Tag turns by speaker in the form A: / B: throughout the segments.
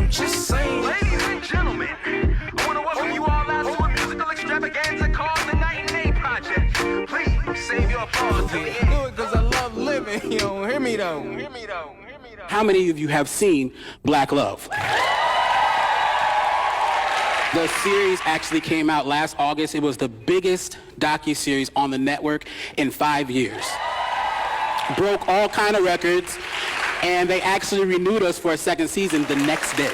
A: I'm just saying.
B: Ladies and gentlemen, I want to welcome you all out to a musical extravaganza called the Night and Day Project. Please save your applause till the end.
A: Do it because I love living. You don't hear me though. Hear me though. Hear me though.
C: How many of you have seen Black Love? The series actually came out last August. It was the biggest docuseries on the network in 5 years. Broke all kind of records, and they actually renewed us for a second season the next day.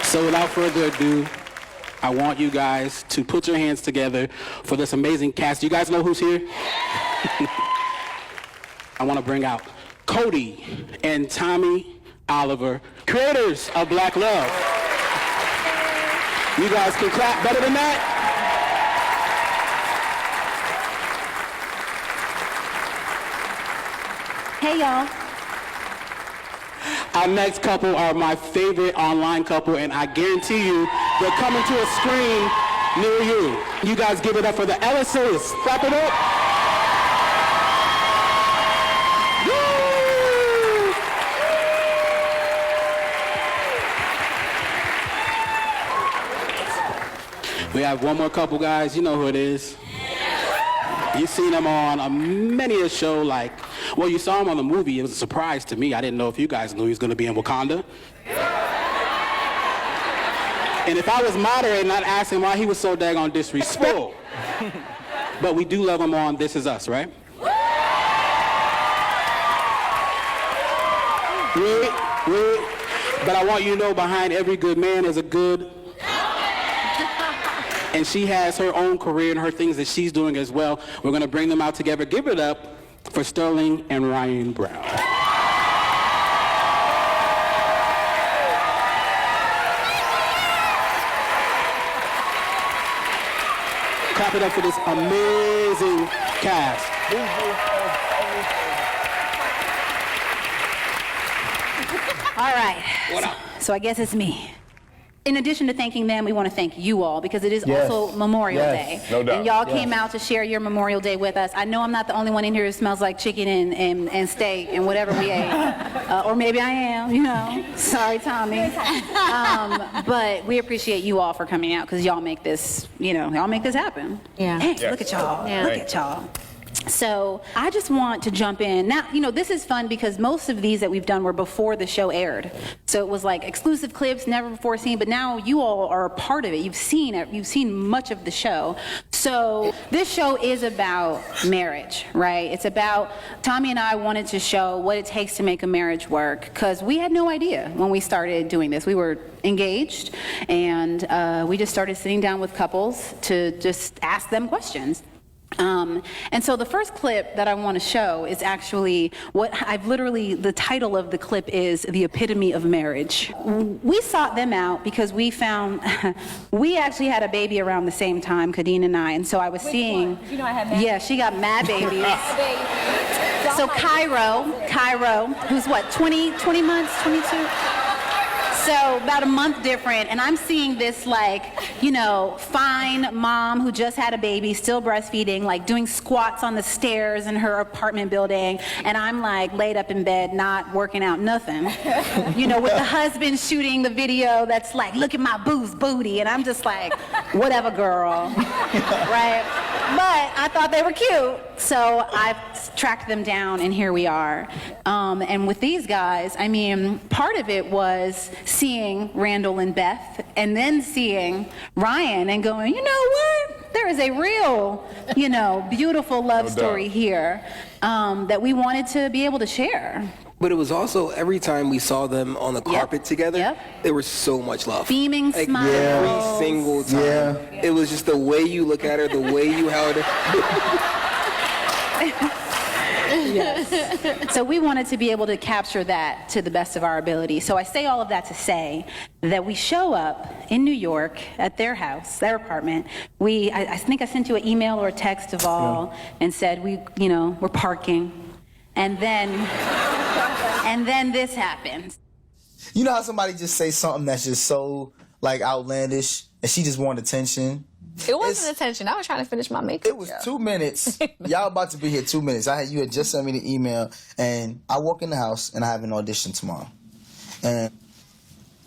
C: So without further ado, I want you guys to put your hands together for this amazing cast. Do you guys know who's here? I want to bring out Cody and Tommy Oliver, creators of Black Love. You guys can clap better than that?
D: Hey, y'all.
C: Our next couple are my favorite online couple, and I guarantee you they're coming to a screen near you. You guys give it up for the Ellises. Clap it up. Woo! We have one more couple, guys. You know who it is. You've seen them on many a show, like, well, you saw him on the movie. It was a surprise to me. I didn't know if you guys knew he was going to be in Wakanda. And if I was moderating, I'd ask him why he was so daggone disrespectful. But we do love him on This Is Us, right? Wait. But I want you to know behind every good man is a good... And she has her own career and her things that she's doing as well. We're going to bring them out together. Give it up for Sterling and Ryan Brown. Clap it up for this amazing cast.
D: All right.
C: What up?
D: So I guess it's me. In addition to thanking them, we want to thank you all because it is also Memorial Day.
E: No doubt.
D: And y'all came out to share your Memorial Day with us. I know I'm not the only one in here who smells like chicken and steak and whatever we ate. Or maybe I am, you know. Sorry, Tommy. But we appreciate you all for coming out because y'all make this, y'all make this happen.
F: Yeah.
D: Hey,
E: Yes.
D: look at y'all.
F: Yeah.
D: Look at y'all. So I just want to jump in. Now, this is fun because most of these that we've done were before the show aired. So it was like exclusive clips, never before seen, but now you all are a part of it. You've seen it. You've seen much of the show. So this show is about marriage, right? It's about, Tommy and I wanted to show what it takes to make a marriage work because we had no idea when we started doing this. We were engaged and we just started sitting down with couples to just ask them questions. And so the first clip that I want to show is actually the title of the clip is The Epitome of Marriage. We sought them out because we found, we actually had a baby around the same time, Kadeen and I, and so I was seeing.
F: One? You know I had mad
D: Yeah, she got mad babies. So Cairo, who's what, 20 months, 22? So about a month different, and I'm seeing this fine mom who just had a baby, still breastfeeding, doing squats on the stairs in her apartment building, and I'm laid up in bed, not working out nothing. With the husband shooting the video that's look at my booty, and I'm just whatever, girl, right? But I thought they were cute, so I tracked them down, and here we are. And with these guys, part of it was seeing Randall and Beth, and then seeing Ryan and going, you know what? There is a real, beautiful love story here that we wanted to be able to share.
G: But it was also every time we saw them on the carpet together, there was so much love.
D: Beaming smiles.
G: Every single time.
A: Yeah.
G: It was just the way you look at her, the way you held her.
D: Yes. So we wanted to be able to capture that to the best of our ability. So I say all of that to say that we show up in New York at their house, their apartment. I think I sent you an email or a text of all and said we're parking. And then this happens.
H: You know how somebody just say something that's just so outlandish and she just wanted attention?
F: It wasn't attention. I was trying to finish my makeup.
H: It was 2 minutes. Y'all about to be here 2 minutes. You had just sent me the email, and I walk in the house, and I have an audition tomorrow. And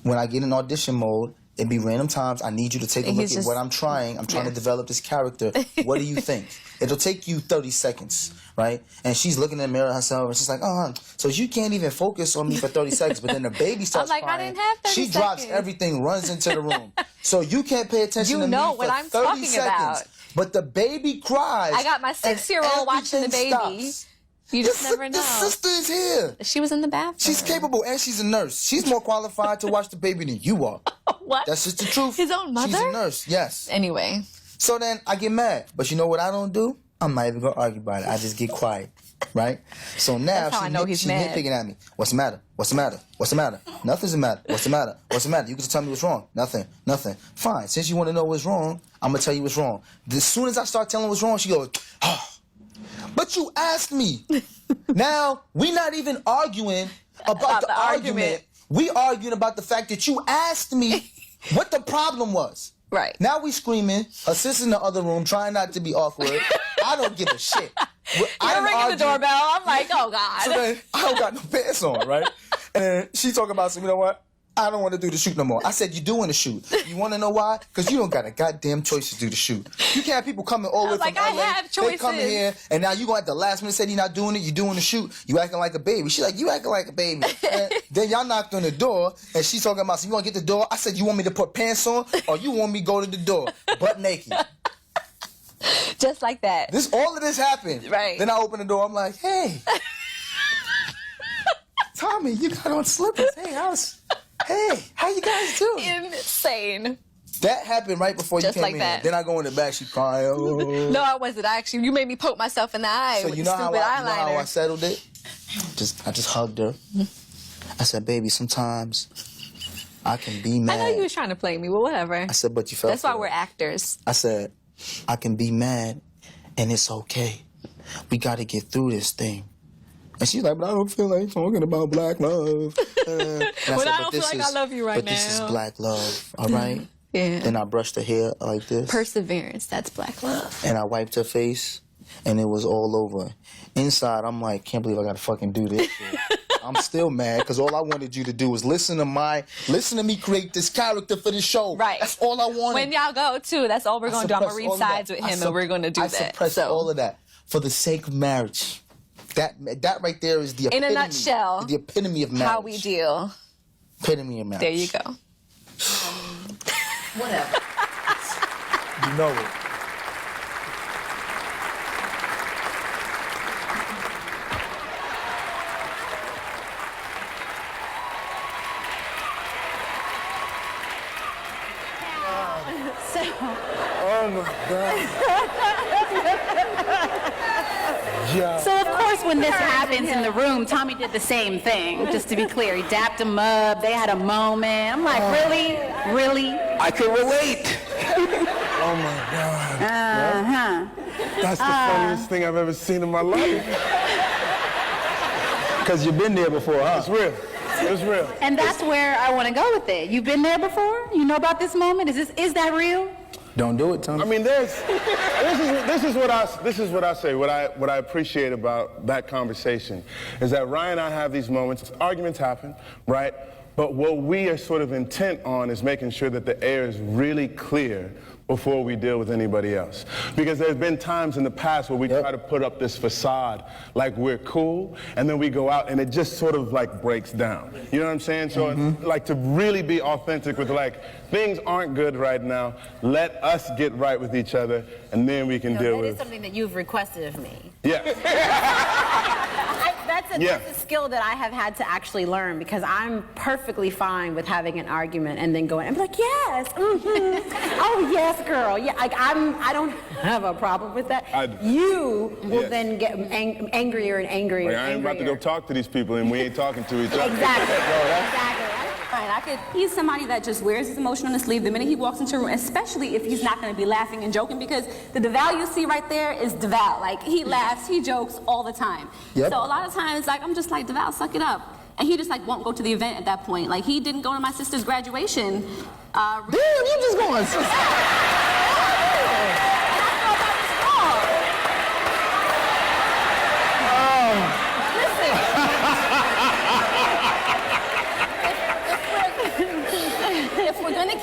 H: when I get in audition mode, it'd be random times. I need you to take a look at what I'm trying. I'm trying to develop this character. What do you think? It'll take you 30 seconds, right? And she's looking in the mirror herself, and she's like, so you can't even focus on me for 30 seconds. But then the baby starts
F: I'm like,
H: crying.
F: I didn't have 30
H: she drops
F: seconds.
H: Everything, runs into the room. So you can't pay attention to me
F: know
H: for
F: what I'm
H: 30
F: talking
H: seconds.
F: about.
H: But the baby cries.
F: I got my 6-year-old watching the baby.
H: Stops.
F: You just never know.
H: The sister is here.
F: She was in the bathroom.
H: She's capable, and she's a nurse. She's more qualified to watch the baby than you are.
F: What?
H: That's just the truth.
F: His own mother?
H: She's a nurse, yes.
F: Anyway.
H: So then I get mad. But you know what I don't do? I'm not even going to argue about it. I just get quiet, right? So now
F: That's how I know he's
H: she's
F: mad.
H: nitpicking at me. What's the matter? What's the matter? What's the matter? Nothing's the matter. What's the matter? What's the matter? You can just tell me what's wrong. Nothing. Nothing. Fine. Since you want to know what's wrong, I'm going to tell you what's wrong. As soon as I start telling what's wrong, she goes, but you asked me. Now, we're not even arguing about the argument. We arguing about the fact that you asked me what the problem was.
F: Right.
H: Now we screaming. Her sister's in the other room trying not to be awkward. I don't give a shit.
F: You're ringing the doorbell. I'm like, oh, God.
H: So then, I don't got no pants on, right? And then she talking about, you know what? I don't want to do the shoot no more. I said, you doing the shoot. You want to know why? Because you don't got a goddamn choice to do the shoot. You can't have people coming all the way from LA.
F: I have choices.
H: They coming here, and now you going at the last minute say you're not doing it. You doing the shoot. You acting like a baby. She's like, you acting like a baby. And then y'all knocked on the door, and she's talking about, so you want to get the door? I said, you want me to put pants on, or you want me to go to the door butt naked?
F: Just like that.
H: All of this happened.
F: Right.
H: Then I open the door. I'm like, hey, Tommy, you got on slippers. Hey, how you guys doing?
F: Insane.
H: That happened right before you
F: Just
H: came
F: like
H: in.
F: that.
H: Then I go in the back, she crying. Oh.
F: No, I wasn't. Actually, you made me poke myself in the eye
H: So
F: with
H: you
F: the
H: know
F: stupid eyeliner.
H: how I settled it? I just hugged her. I said, baby, sometimes I can be mad.
F: I know you was trying to play me, but whatever.
H: I said, but you felt
F: That's why
H: for
F: we're
H: it.
F: actors.
H: I said, I can be mad, and it's okay. We got to get through this thing. And she's like, but I don't feel like talking about black love. And I
F: I don't feel like I love you right
H: but this is
F: now.
H: black love, all right?
F: Yeah.
H: Then I brushed her hair like this.
F: Perseverance, that's black love.
H: And I wiped her face, and it was all over. Inside, I'm like, can't believe I gotta fucking do this shit. I'm still mad, because all I wanted you to do was listen to me create this character for the show.
F: Right.
H: That's all I wanted.
F: When y'all go, too, that's all we're going to do. I'm going to read sides with him, and we're going to do that.
H: I suppressed all of that for the sake of marriage. That right there is the epitome.
F: In a nutshell,
H: the epitome of marriage.
F: how we deal.
H: Epitome of marriage.
F: There you go.
D: Whatever.
H: You know it.
D: So, of course, when this happens in the room, Tommy did the same thing, just to be clear. He dapped him up. They had a moment. I'm like, really? Really?
G: I can relate.
A: Oh my God.
D: Uh-huh.
A: That's the funniest thing I've ever seen in my life.
G: Because you've been there before, huh?
A: It's real. It's real.
D: And that's where I want to go with it. You've been there before? You know about this moment? Is that real?
G: Don't do it, Tommy.
A: I mean, this is what I say. What I appreciate about that conversation is that Ryan and I have these moments. Arguments happen, right? But what we are sort of intent on is making sure that the air is really clear before we deal with anybody else. Because there's been times in the past where we try to put up this facade like we're cool, and then we go out and it just sort of like breaks down. You know what I'm saying? So like to really be authentic with like, things aren't good right now, let us get right with each other, and then we can deal
E: That
A: with
E: is something that you've requested of me.
A: Yeah.
E: That's a skill that I have had to actually learn, because I'm perfectly fine with having an argument and then going and be like, yes, oh yes, girl, yeah. Like I don't have a problem with that. You will then get angrier and angrier.
A: Like, I ain't about to go talk to these people and we ain't talking to each other.
E: Exactly. Exactly. Fine. He's somebody that just wears his emotion on his sleeve the minute he walks into a room, especially if he's not going to be laughing and joking, because the DeVal you see right there is DeVal. Like, he laughs, he jokes all the time.
H: Yep.
E: So a lot of times, like, I'm just like, DeVal, suck it up. And he just, like, won't go to the event at that point. Like, he didn't go to my sister's graduation.
H: Damn, you just going.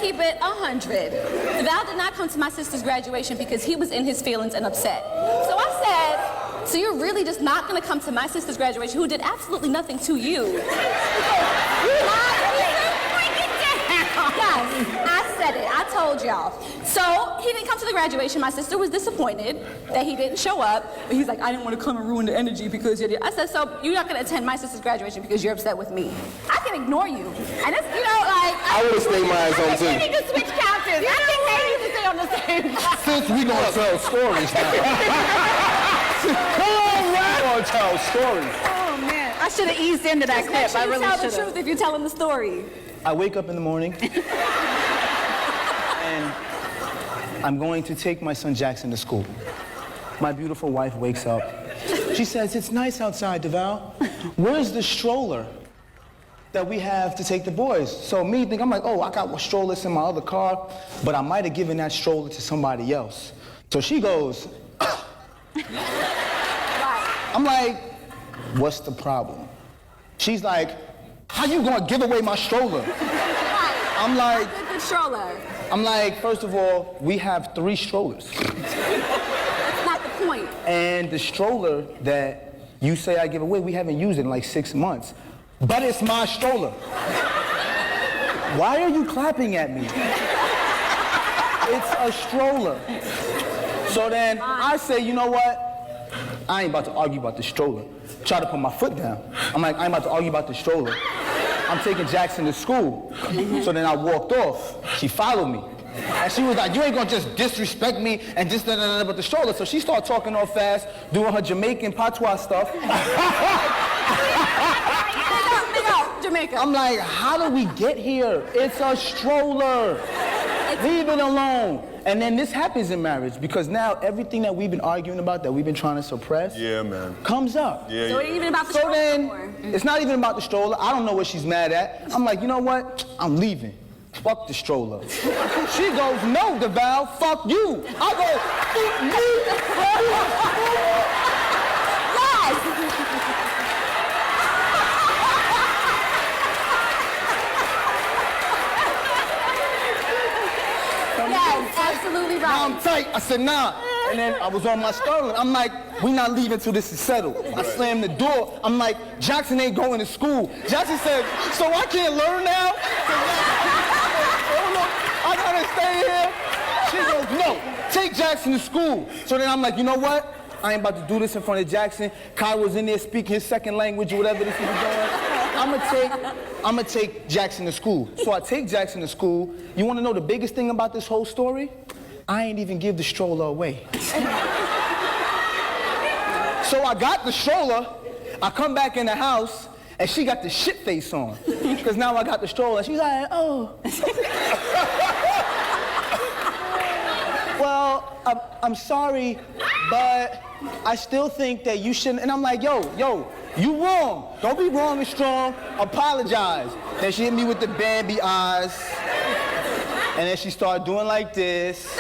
I: keep it 100. Val did not come to my sister's graduation because he was in his feelings and upset. So I said, so you're really just not gonna come to my sister's graduation who did absolutely nothing to you? Break it down. Yes, I said it. I told y'all. So he didn't come to the graduation. My sister was disappointed that he didn't show up. But he's like, I didn't want to come and ruin the energy because you're. I said, so you're not gonna attend my sister's graduation because you're upset with me. I can ignore you. And it's, you know, like.
G: I would have stayed my ass home too.
E: We need to switch couches. I think they need to stay on the same couch.
H: Since we gonna tell stories now. Come on, man. We gonna tell stories.
D: Oh, man. I should have eased into that clip. I really
I: tell
D: should
I: the truth if you're telling the story.
J: I wake up in the morning and I'm going to take my son Jackson to school. My beautiful wife wakes up. She says, it's nice outside, DeVal. Where's the stroller that we have to take the boys? So I'm like, oh, I got strollers in my other car, but I might have given that stroller to somebody else. So she goes, I'm like, what's the problem? She's like, how you gonna give away my stroller? I'm like,
I: the stroller.
J: I'm like, first of all, we have 3 strollers.
I: That's not the point.
J: And the stroller that you say I give away, we haven't used it in like 6 months. But it's my stroller. Why are you clapping at me? It's a stroller. So then I say, you know what? I ain't about to argue about the stroller. Try to put my foot down. I'm like, I ain't about to argue about the stroller. I'm taking Jackson to school. So then I walked off. She followed me. And she was like, you ain't gonna just disrespect me and just about the stroller. So she started talking all fast, doing her Jamaican patois stuff.
I: Jamaica.
J: I'm like, how did we get here? It's a stroller. Leave it alone. And then this happens in marriage because now everything that we've been arguing about, that we've been trying to suppress, comes up.
I: So it ain't even about the stroller anymore.
J: It's not even about the stroller. I don't know what she's mad at. I'm like, you know what? I'm leaving. Fuck the stroller. She goes, no, DeVal, fuck you. I go, fuck you.
I: Yes. Yes, absolutely right.
J: Now I'm tight. I said, nah. And then I was on my stroller. I'm like, we not leaving till this is settled. I slammed the door. I'm like, Jackson ain't going to school. Jackson said, so I can't learn now? I gotta stay here. She goes, no, take Jackson to school. So then I'm like, you know what? I ain't about to do this in front of Jackson. Kai was in there speaking his second language or whatever this is doing. I'm gonna take Jackson to school. So I take Jackson to school. You wanna know the biggest thing about this whole story? I ain't even give the stroller away. So I got the stroller, I come back in the house, and she got the shit face on. Because now I got the stroller, she's like, oh. Well, I'm sorry, but I still think that you shouldn't. And I'm like, yo, you wrong. Don't be wrong and strong. Apologize. Then she hit me with the Bambi eyes. And then she started doing like this.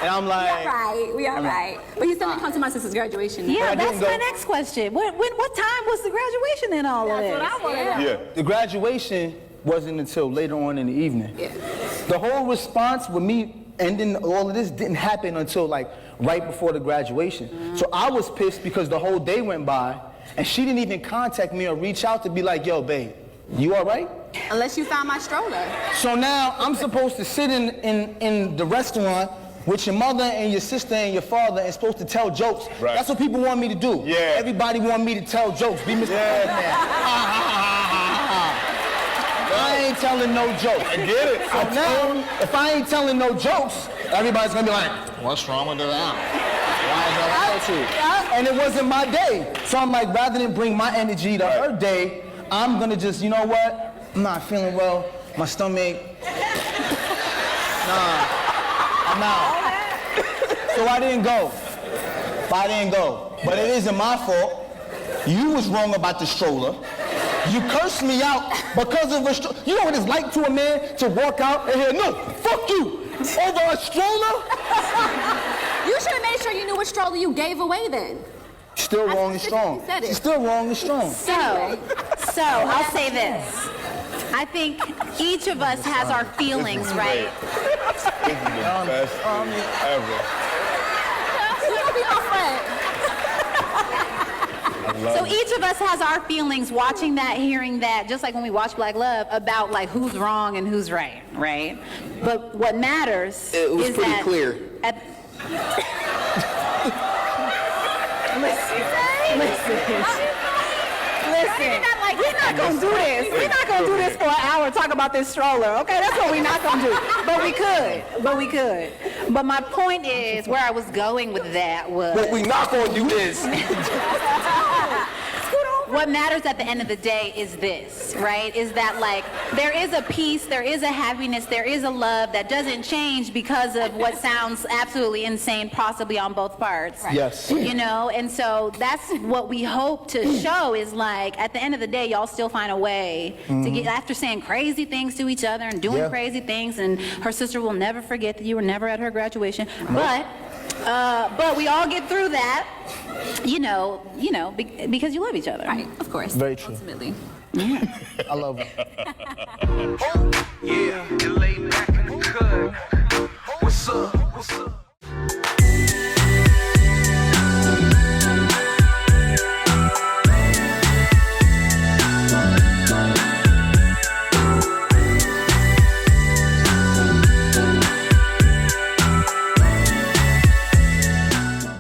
J: And I'm like...
I: We all right. But you still didn't come to my sister's graduation.
D: Yeah, that's my next question. What time was the graduation in all of this?
I: That's what I want to know.
J: Yeah. The graduation wasn't until later on in the evening.
I: Yeah.
J: The whole response with me ending all of this didn't happen until like right before the graduation. So I was pissed because the whole day went by and she didn't even contact me or reach out to be like, yo, babe, you all right?
I: Unless you found my stroller.
J: So now I'm supposed to sit in the restaurant with your mother and your sister and your father and supposed to tell jokes.
A: Right.
J: That's what people want me to do.
A: Yeah.
J: Everybody want me to tell jokes. Be Mr. President. I ain't telling no jokes.
A: I get it.
J: So now, if I ain't telling no jokes, everybody's gonna be like, what's wrong with that? Why is that attitude? And it wasn't my day. So I'm like, rather than bring my energy to her day, I'm gonna just, you know what? I'm not feeling well. My stomach. Nah, I'm out. So I didn't go. But it isn't my fault. You was wrong about the stroller. You cursed me out because of a stroller. You know what it's like to a man to walk out and hear, no, fuck you, over a stroller?
I: You should have made sure you knew what stroller you gave away then.
J: Still wrong and strong. She's still wrong and strong.
D: So I'll say this. I think each of us has our feelings, right?
A: This is the best thing ever.
D: So each of us has our feelings watching that, hearing that, just like when we watch Black Love, about like who's wrong and who's right, right? But what matters
G: It was
D: is
G: pretty
D: that
G: clear.
D: Listen, we're not gonna do this. We're not gonna do this for an hour, talk about this stroller, okay? That's what we're not gonna do. But we could. But my point is, where I was going with that was...
G: What we not gonna do is...
D: What matters at the end of the day is this, right? Is that like, there is a peace, there is a happiness, there is a love that doesn't change because of what sounds absolutely insane, possibly on both parts.
J: Right. Yes.
D: You know, and so that's what we hope to show is like, at the end of the day, y'all still find a way to get, after saying crazy things to each other and doing crazy things, and her sister will never forget that you were never at her graduation, but we all get through that, you know, because you love each other.
F: Right, of course.
J: Very true.
F: Ultimately.
J: I love her.
B: Yeah, the laid back